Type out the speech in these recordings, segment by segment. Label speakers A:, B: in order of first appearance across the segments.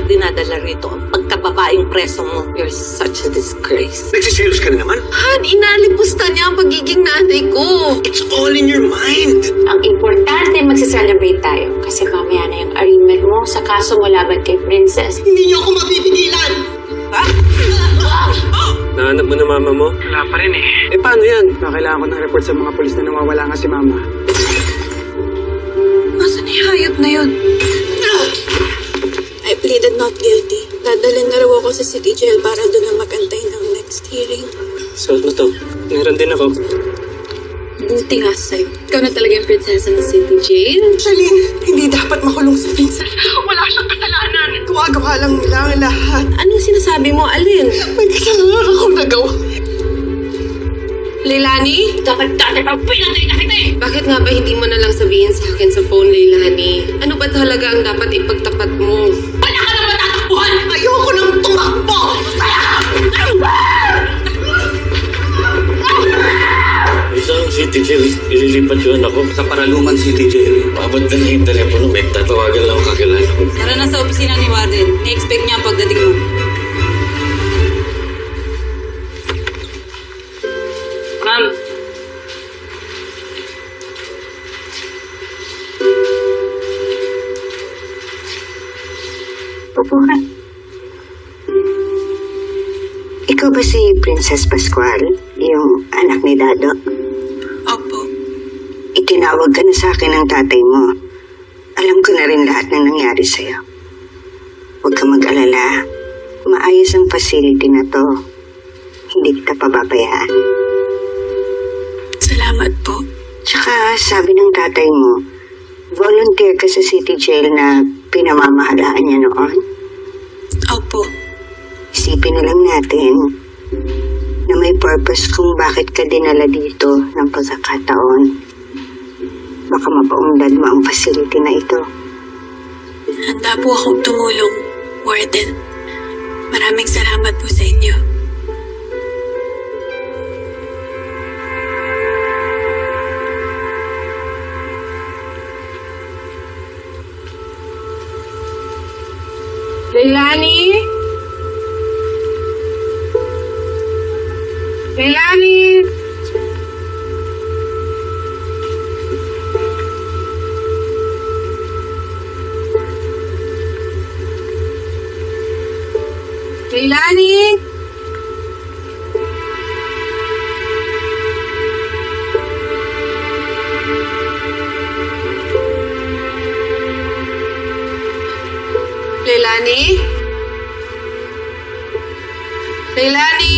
A: dinadala rito ang pagkababaeng preso mo. You're such a disgrace.
B: Nagsiselos ka na naman?
A: Han, inalipusta niya ang pagiging nanay ko.
B: It's all in your mind.
C: Ang importante, magsiselebrate tayo. Kasi mamaya na yung arraignment mo sa kaso mo laban kay Princess.
B: Hindi niyo ako mapipigilan!
D: Nahanap mo na mama mo?
E: Wala pa rin eh.
D: Eh, paano yan?
E: Kailangan ko ng report sa mga polis na nawawala nga si Mama.
A: Nasaan yung hayop na yun?
F: I pleaded not guilty. Dadalhin na raw ako sa city jail para doon na magantay ng next hearing.
D: Suot mo to. Meron din ako.
F: Buti nga sa'yo. Ikaw na talaga yung prinsesa ng city jail.
G: Charlene, hindi dapat makulong si Princess. Wala siyang kasalanan. Gawa-gawa lang nila ang lahat.
A: Anong sinasabi mo, Alin?
G: May kasalanan ako nagawa.
A: Leilani?
C: Dapat dati pang pinatay na kita eh!
A: Bakit nga ba hindi mo na lang sabihin sa akin sa phone, Leilani? Ano ba talaga ang dapat ipagtapat mo?
C: Wala ka na matatakbuhan!
G: Ayoko nang tumakbo!
D: Isang city jail. Ililipat yun ako.
B: Sa Paraluman City Jail.
D: Abot na lang yung telepono. May tatawagan lang ako kakilala ko.
F: Tara na sa opisina ni Warden. Ni-expect niya ang pagdating mo.
C: Ma'am,
H: Opo ka. Ikaw ba si Princess Pascual, yung anak ni Dado?
F: Opo.
H: Itinawag ka na sa akin ng tatay mo. Alam ko na rin lahat ng nangyari sa'yo. Huwag ka mag-alala. Maayos ang facility na to. Hindi kita pababayaan.
F: Salamat po.
H: Tsaka sabi ng tatay mo, volunteer ka sa city jail na pinamamahalaan niya noon.
F: Opo.
H: Isipin na lang natin na may purpose kung bakit ka dinala dito ng pagkakataon. Baka mapaunlad mo ang facility na ito.
F: Handa po akong tumulong, Warden. Maraming salamat po sa inyo.
A: Leilani? Leilani? Leilani? Leilani? Leilani?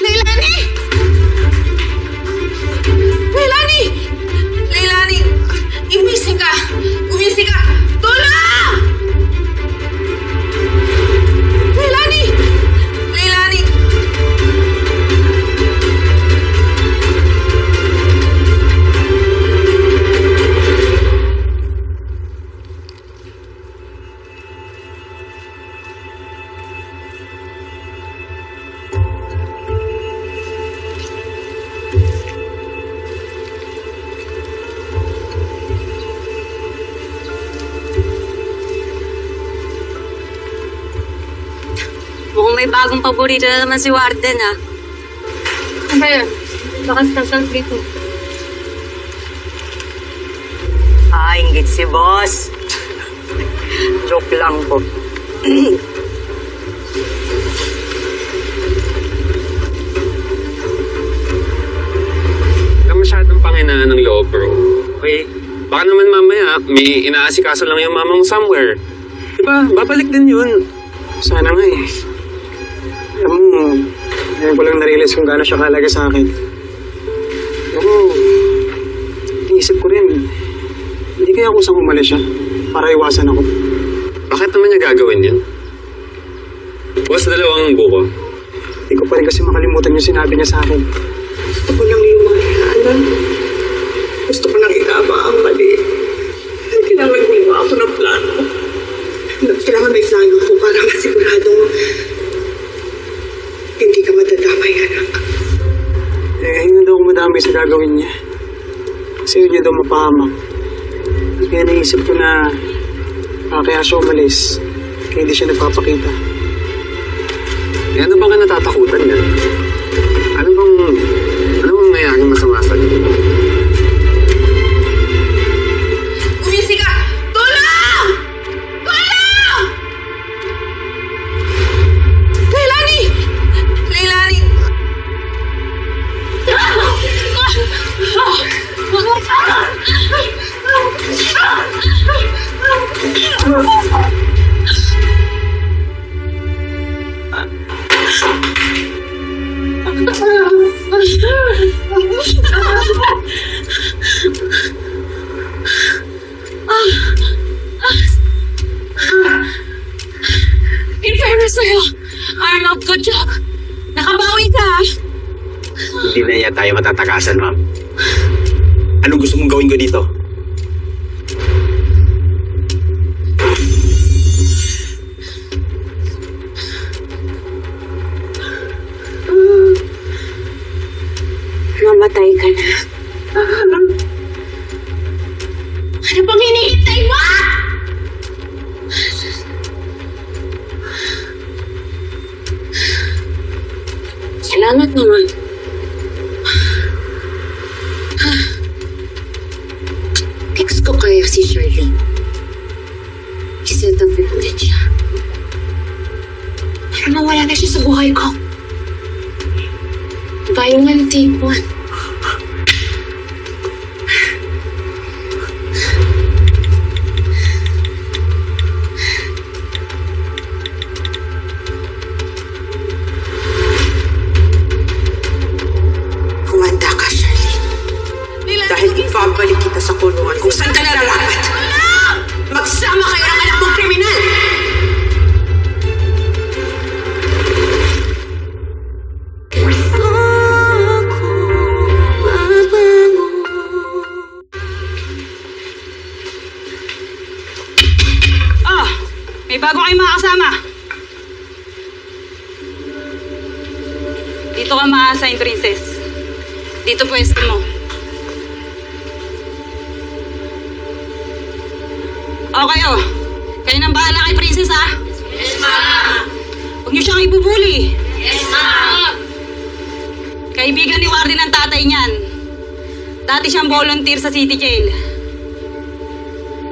A: Leilani? Leilani? Leilani? Gumising ka! Gumising ka! Tulong! Leilani! Leilani!
F: Mukhang may bagong paborito na naman si Warden, ah.
C: ano ba yun? Bakas ng dito.
H: Inggit si boss. Joke lang po.
D: Huwag masyadong panginaan ng loob, bro. Okay? Baka naman mamaya, may inaasikaso lang yung mama mo somewhere. Diba? Babalik din yun.
E: Sana nga eh. Alam mo, ngayon ko lang narealize kung gaano siya kahalaga sa akin. Pero, iniisip ko rin, hindi kaya kusang umalis siya para iwasan ako.
D: Bakit naman niya gagawin yan? Boss, dalawang buko.
E: Hindi ko pa rin kasi makalimutan yung sinabi niya sa akin.
G: Gusto ko nang lumayanan. Gusto ko nang itama ang mali. Kailangan gumawa ako ng plano. Kailangan may plano ko para masiguradong hindi ka madadamay, anak.
E: Eh, hindi daw madami sa gagawin niya. Kasi yun niya daw mapahamak. Kaya naisip ko na Kaya siya umalis. Kaya hindi siya nagpapakita.
D: Eh, ano bang ka natatakutan niya? Ano bang nangyayaring masama sa'yo?
A: Gumisi ka! Tulong! Tulong! Leilani! Leilani!
F: In fairness sa'yo, Arnold, good job. Nakabawi ka.
B: Hindi na niya tayo matatakasan, ma'am. Anong gusto mong gawin ko dito?
C: Mamatay ka na.
F: Ano bang hinihintay mo?
C: Salamat naman. Text ko kaya si Charlene. I-set up na ulit siya. Pero nawala na siya sa buhay ko. Violent type 1.
G: Kumanda ka, Charlene. Dahil ibabalik kita sa kulungan kung saan ka nararapat. Magsama kayo ng anak mong kriminal!
F: Oh, may bago kayong mga kasama. Dito ka ma-assign, Princess. Dito pwesto mo. Okay, oh. Kayo nang bahala kay Princess, ha? Yes, ma'am. Huwag niyo siyang ibubuli. Yes, ma'am. Kaibigan ni Warden ang tatay niyan. Dati siyang volunteer sa City Jail.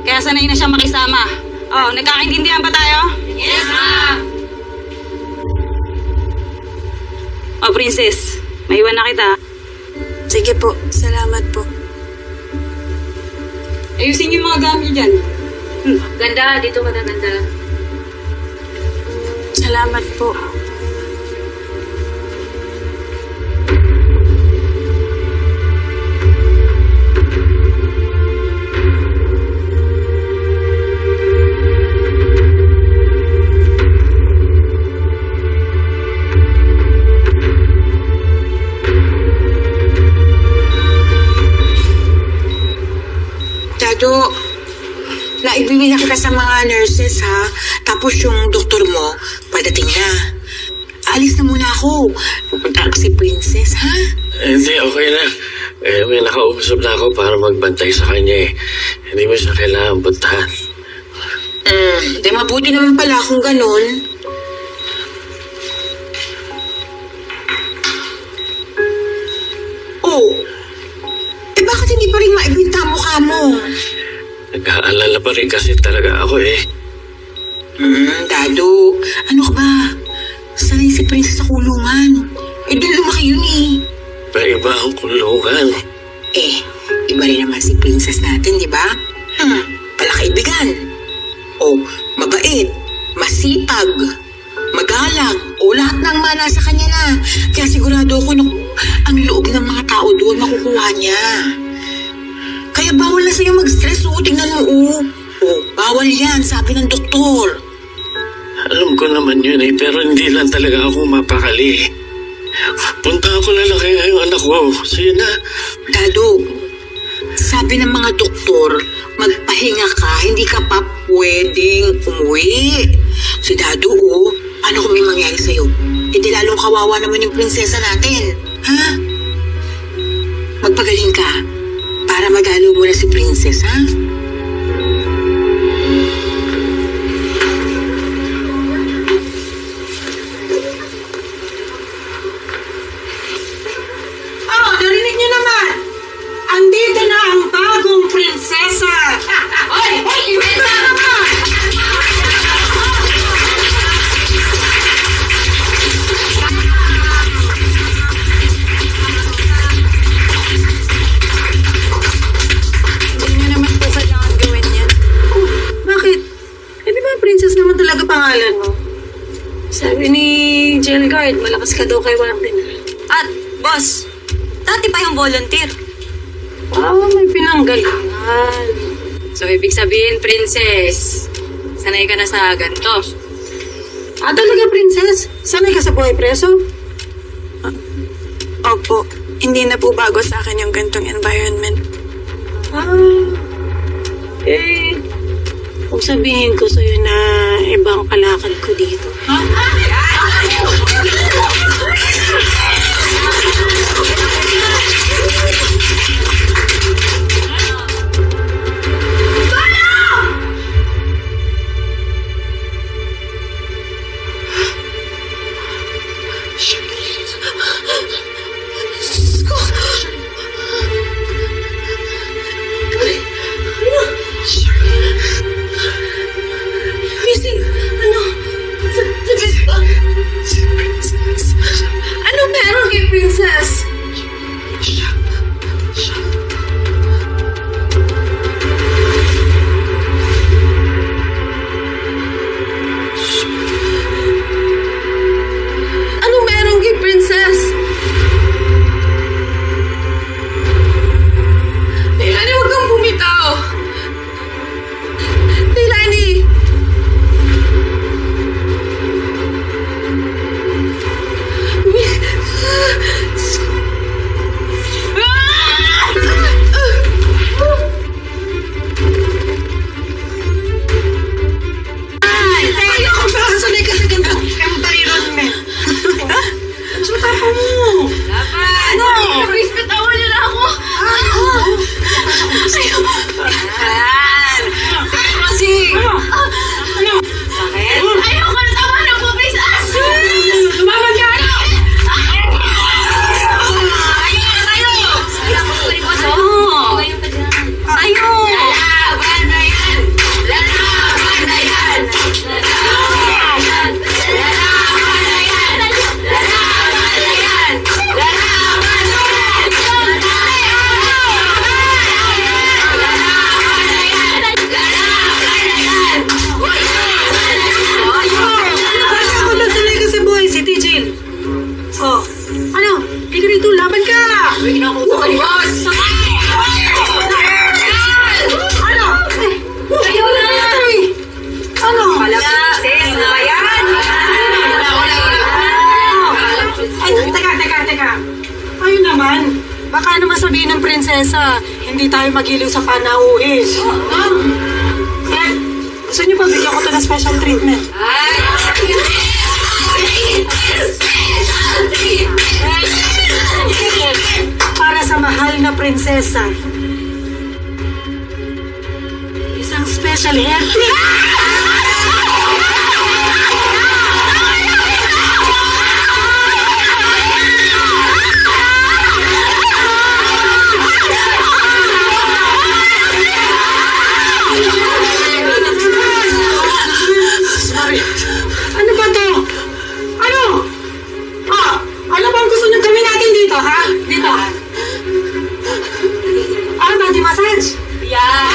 F: Kaya sanay na siyang makisama. Oh, nagkakaintindihan ba tayo? Yes, ma'am. Oh, Princess. Maiwan na kita. Sige po. Salamat po. Ayusin niyo yung mga gamit dyan.
C: Ganda, dito ka na ganda.
F: Salamat po.
G: Dado, naibigay na kita sa mga nurses, ha? Tapos yung doktor mo, padating na. Alis na muna ako. Pupunta ako si Princess, ha?
I: Hindi, okay na. May nakausap na ako para magbantay sa kanya eh. Hindi mo siya kailangan puntahan.
G: Di mabuti naman pala kung ganun. Oh, bakit hindi pa rin maibinta ang mukha mo?
I: Nag-aalala pa rin kasi talaga ako eh.
G: Dado, ano ka ba? Sanay si Princess sa kulungan. Doon lumaki yun eh.
I: Iba ang kulungan.
G: Iba rin naman si Princess natin, di ba? Palakaibigan. O, mabait, masipag, magalang, o lahat ng mana sa kanya na. Kaya sigurado ako ang loob ng mga tao doon makukuha niya. Kaya bawal na sa'yo mag-stress, tingnan mo, bawal yan, sabi ng doktor.
I: Alam ko naman yun eh, pero hindi lang talaga ako mapakali. Punta ako na lang kaya yung anak ko. Sige na.
G: Dado, sabi ng mga doktor, magpahinga ka, hindi ka pa pwedeng umuwi. Si Dado, ano kung may mangyari sa'yo? Di lalong kawawa naman yung prinsesa natin. Ha? Magpagaling ka para magalo mo na si Princess, ha?
F: pangalan mo? Sabi ni jail guard, malakas ka daw kay Warden.
J: At, boss, dati pa yung volunteer.
F: May pinanggalingan.
J: So, ibig sabihin, princess, sanay ka na sa ganito.
F: Talaga, princess? Sanay ka sa buhay preso?
K: Opo, hindi na po bago sa akin yung gantong environment.
F: Kung sabihin ko sa'yo na ibang kalakal ko dito.
A: Ano meron kay Princess? Ano meron kay Princess? Leilani, huwag kang bumitaw. Leilani!
F: Baka naman sabihin ng prinsesa, hindi tayo magiliw sa panauhin. Gusto niyo ba bigyan ko ito ng special treatment? Para sa mahal na prinsesa. Isang special hair treatment. Ano ba to? Ano? Ano bang gusto nyo gawin natin dito, ha? Dito. Body massage?
J: Yeah!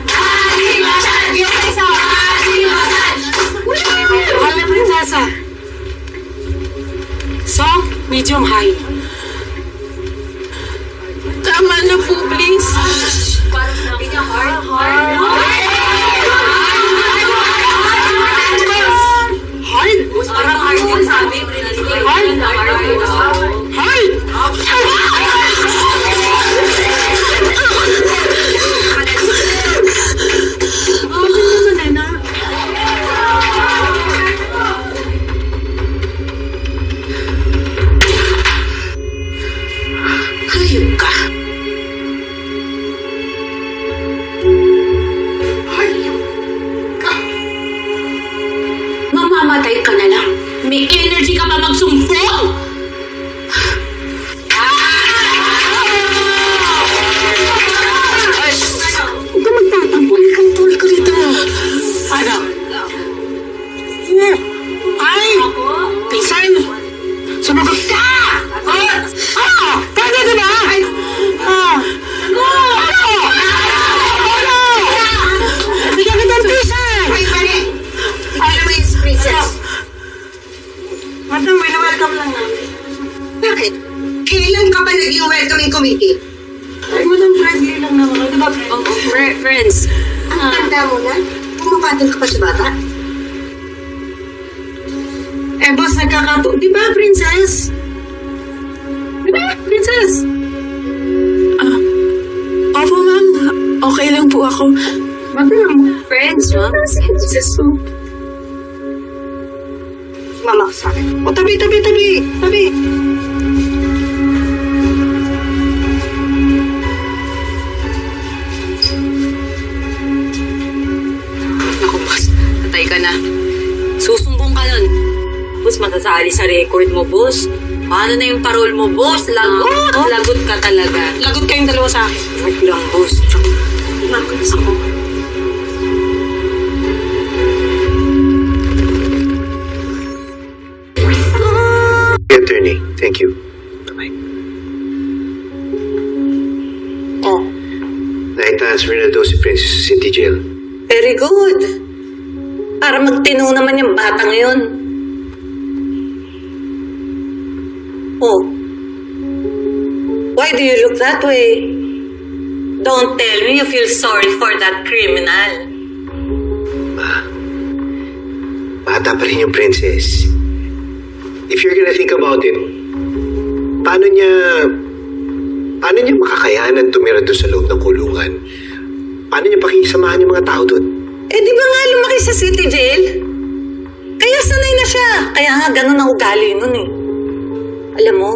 J: Body massage! Body massage!
F: Mahal na prinsesa. Soft, medium, high.
A: Tama na po, please.
F: Hard?
J: Parang hard din sabi.
G: Pumapatol ka pa sa bata?
F: Eh, boss, di ba, princess? Di ba, princess?
K: Opo, ma'am. Okay lang po ako.
C: Friends, ma'am.
H: Mama ka sa akin.
F: O, tabi.
J: Naku, boss. Patay ka na. Susumbong ka nun. Boss, matasali sa record mo, boss. Paano na yung parol mo, boss? Lagot! Lagot ka talaga.
F: Lagot kayong dalawa sa akin.
J: Wait lang, boss. Lagot ako.
B: Attorney, thank you. Bye-bye.
G: Oh,
B: Na-transfer na daw si Princess sa City Jail.
G: very good. Para magtinong naman yung bata ngayon. Oh. Why do you look that way? Don't tell me you feel sorry for that criminal.
B: Bata pa rin yung princess. If you're gonna think about it, paano niya makakayanan tumira doon sa loob ng kulungan? Paano niya pakikisamahan yung mga tao doon?
G: Eh, di ba nga lumaki sa city jail? Kaya sanay na siya. Kaya nga ganun ang ugali nun eh. Alam mo,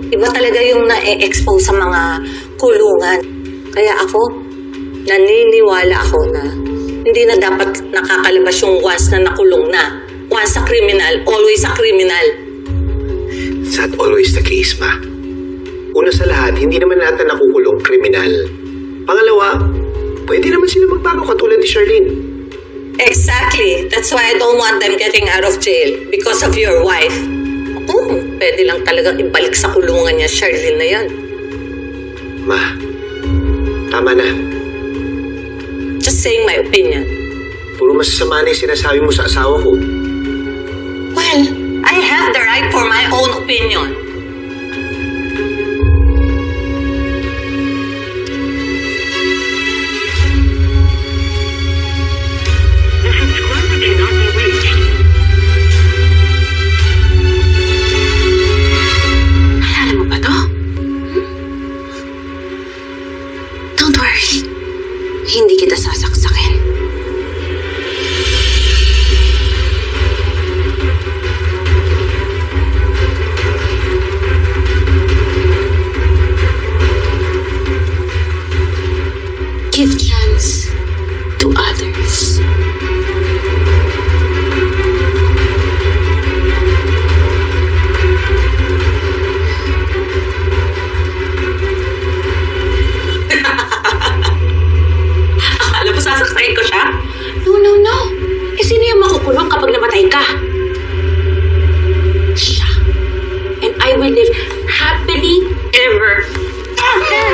G: iba talaga yung na-expose sa mga kulungan. Kaya ako, naniniwala ako na hindi na dapat nakakalabas yung once na nakulong na. Once a criminal, always a criminal.
B: It's not always the case, ma. Una sa lahat, hindi naman lahat na nakukulong kriminal. Pangalawa, pwede naman sila magbago katulad ni Charlene.
G: Exactly. That's why I don't want them getting out of jail because of your wife. Pwede lang talagang ibalik sa kulungan niya, Charlene na yan.
B: Ma, tama na.
G: Just saying my opinion.
B: Puro masasama na yung sinasabi mo sa asawa ko.
G: Well, I have the right for my own opinion.
C: Naalala mo ba to? Don't worry. Hindi kita sasaksakin. Give chance to others.
G: Alam mo, sasaksakin ko siya?
C: No. Eh, sino yung makukulong kapag namatay ka? Siya. And I will live happily ever after.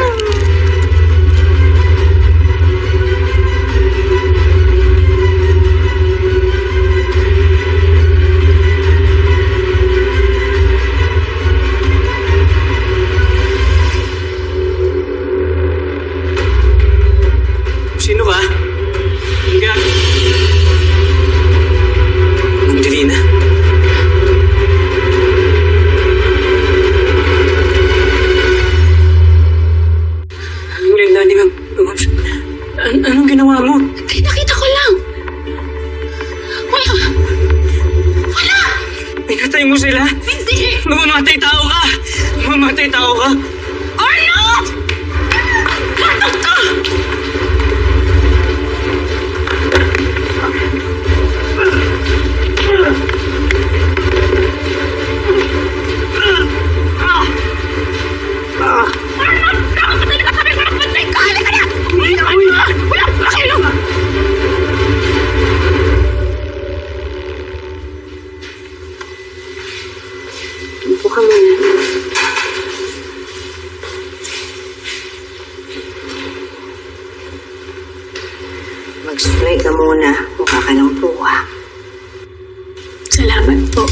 E: Sino ka? Higa. Divina. Linda, di ba? Anong ginawa mo?
C: Nakita ko lang. Wala.
E: Pinatay mo sila?
C: Hindi.
E: Mamamatay tao ka! Mamamatay tao ka!
C: Arnold! Arnold ka!
H: Upo ka muna. Mag-spray ka muna. Mukha ka ng puwa.
C: Salamat po.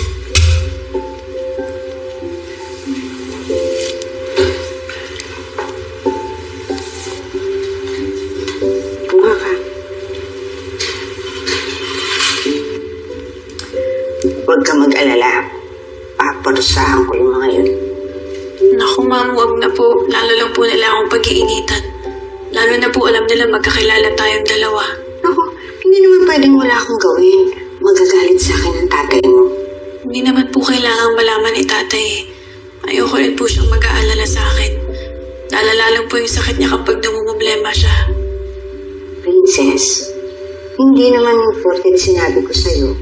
H: Puwa ka. Huwag ka mag-alala. Paparusahan ko yung mga yun.
K: Naku ma'am, wag na po. Lalo lang po nila akong pag-iinitan. Lalo na po alam nila magkakilala tayong dalawa.
H: Naku, hindi naman pwedeng wala akong gawin. Magagalit sa akin ang tatay mo.
K: Hindi naman po kailangang malaman ni tatay eh. Ayoko rin po siyang mag-aalala sa akin. Lalala lang po yung sakit niya kapag namumblema siya.
H: Princess, hindi naman important sinabi ko sa'yo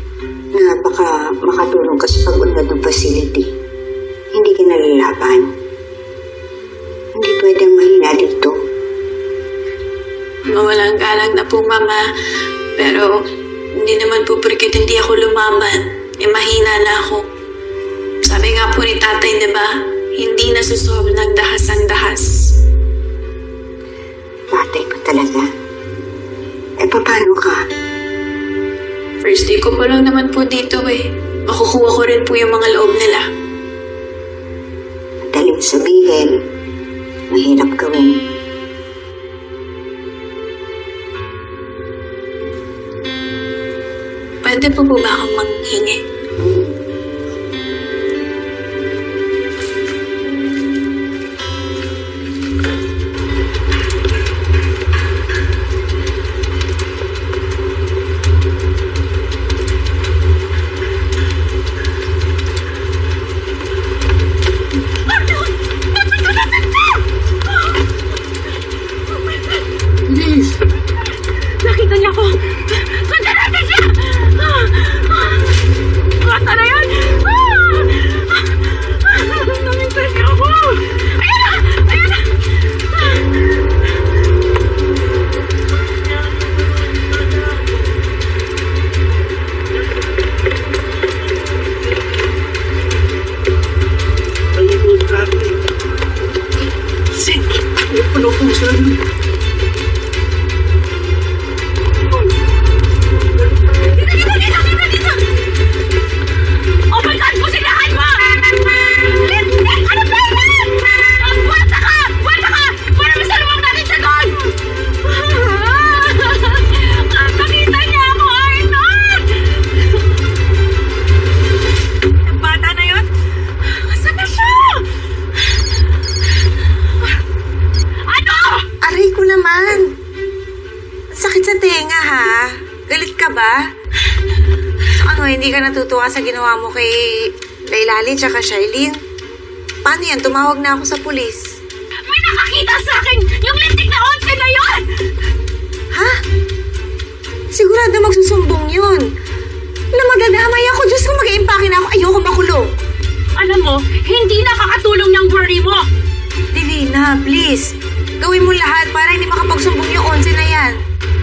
H: na baka makatulong ka sa pag-unlad ng facility. Hindi ka nalalaban. Hindi pwedeng mahina dito.
K: Mawalang galang na po, Mama. Pero hindi naman po porket hindi ako lumaban, eh mahina na ako. Sabi nga po ni tatay, di ba? Hindi nasusolve ng dahas ang dahas.
H: Tatay ko talaga. Eh, paano ka?
K: First day ko pa lang naman po dito eh. Makukuha ko rin po yung mga loob nila.
H: Madaling sabihin, mahirap gawin.
K: Pwede po ba akong manghingi?
F: Nakita niya ako! Sundan natin siya! Bata na yan! Naminsan niya ako! Ayan na! Ayan na! Oh my God! Pusinahan mo! Lintik! Ano ba yan? Buwata ka! Buwata ka! Para masalubang natin siya doon! Nakita niya ako, Arnold! Ang bata na yun? Saan na siya? Ano?
L: Aray ko naman. Ang sakit sa tenga, ha? Galit ka ba? So ano, hindi ka natutuwa sa ginawa mo kay Lailali tsaka Charlene? Paano yan? Tumawag na ako sa pulis.
F: May nakakita sa akin yung lintik na 11 na yun!
L: Ha? Sigurado magsusumbong yun. Alam, magdadamay ako. Diyos ko, mag-iimpake na ako. Ayoko makulong.
F: Alam mo, hindi nakakatulong yung worry mo.
L: Divina, please. Gawin mo lahat para hindi makapagsumbong yung 11 na yan.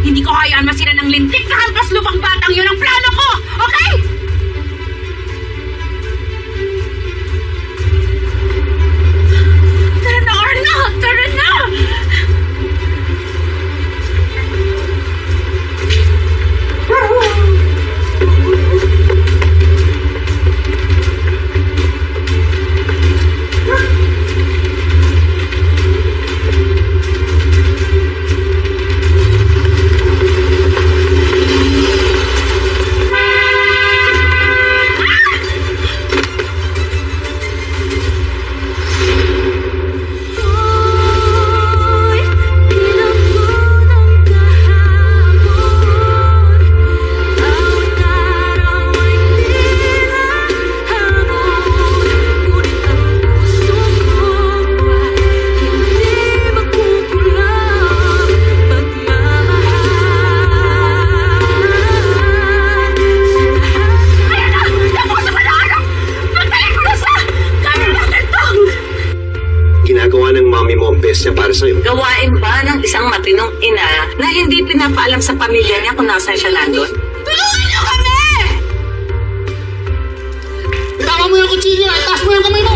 F: Hindi ko hayaan masira ng lintik na hampas lupang batang yun ang plano ko! Okay? Tara na, Arna! Tara na!
B: Ginagawa ng mami mo ang best niya para sa'yo.
J: Gawain ba ng isang matinong ina na hindi pinapaalam sa pamilya niya kung nasaan siya nandun?
F: Tulungan niyo kami!
E: Tama mo yung kutsilyo! Itaas mo yung kamay mo!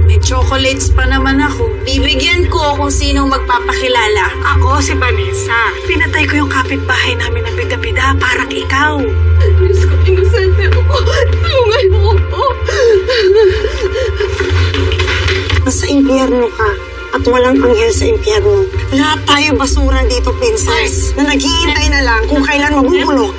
K: May chocolates pa naman ako. Bibigyan ko kung sinong magpapakilala.
L: Ako si Vanessa. Pinatay ko yung kapitbahay namin na bida-bida. Parang ikaw.
F: Diyos ko, inosente ako. Tulungan mo ako.
L: Nasa impyerno ka. At walang anghel sa impyerno. Lahat tayo basura dito, princess. Na naghihintay na lang kung kailan mabubulok.